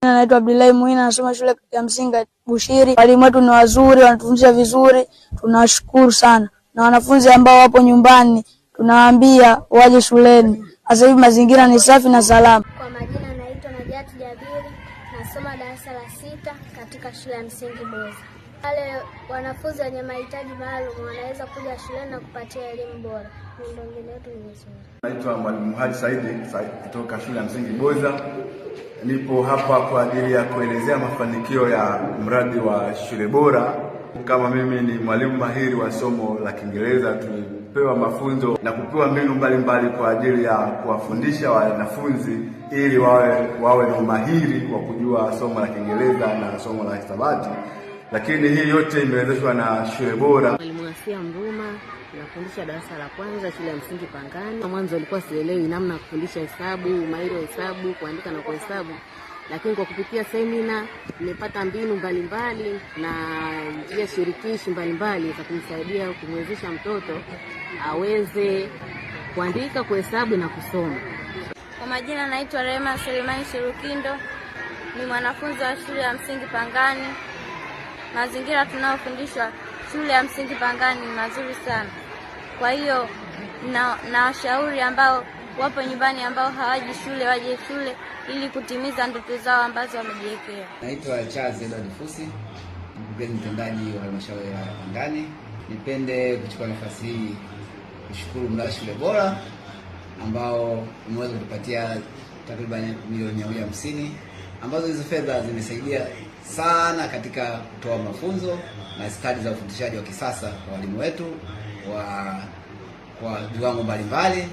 Naitwa Abdullahi Muina, nasoma shule ya msingi Bushiri. Walimu wetu ni wazuri, wanatufundisha vizuri, tunashukuru sana. Na wanafunzi ambao wapo nyumbani tunawaambia waje shuleni. Sasa hivi mazingira ni safi na salama. Kwa majina naitwa Najati Jabiri, nasoma darasa la 6 katika shule ya msingi Boza. Wale wanafunzi wenye mahitaji maalum wanaweza kuja shuleni na kupatia elimu bora. Miundombinu yetu ni nzuri. Naitwa Mwalimu Haji Saidi kutoka shule ya msingi Boza. Nipo hapa kwa ajili ya kuelezea mafanikio ya mradi wa shule bora. Kama mimi ni mwalimu mahiri wa somo la Kiingereza, tulipewa mafunzo na kupewa mbinu mbalimbali kwa ajili ya kuwafundisha wanafunzi ili wawe na umahiri wa kujua somo la Kiingereza na somo la hisabati. Lakini hii yote imewezeshwa na shule bora. Mwalimu Asia Mruma, nafundisha darasa la kwanza shule ya msingi Pangani. Mwanzo nilikuwa sielewi namna kufundisha hesabu, umahiri wa hesabu, kuandika na kuhesabu. Lakini kwa kupitia semina nimepata mbinu mbalimbali na njia shirikishi mbalimbali za kumsaidia kumwezesha mtoto aweze kuandika, kuhesabu na kusoma. Kwa majina naitwa Rema Selemani Shirukindo, ni mwanafunzi wa shule ya msingi Pangani. Mazingira tunayofundishwa shule ya msingi Pangani ni mazuri sana. Kwa hiyo na washauri ambao wapo nyumbani ambao hawaji shule waje shule ili kutimiza ndoto zao ambazo wamejiwekea. Naitwa Charles Edward Fusi, mkurugenzi mtendaji wa halmashauri ya Pangani. Nipende kuchukua nafasi hii kushukuru mradi shule bora ambao umeweza kutupatia takriban milioni 150 ambazo hizo fedha zimesaidia sana katika kutoa mafunzo na stadi za ufundishaji wa kisasa kwa walimu wetu kwa viwango mbalimbali.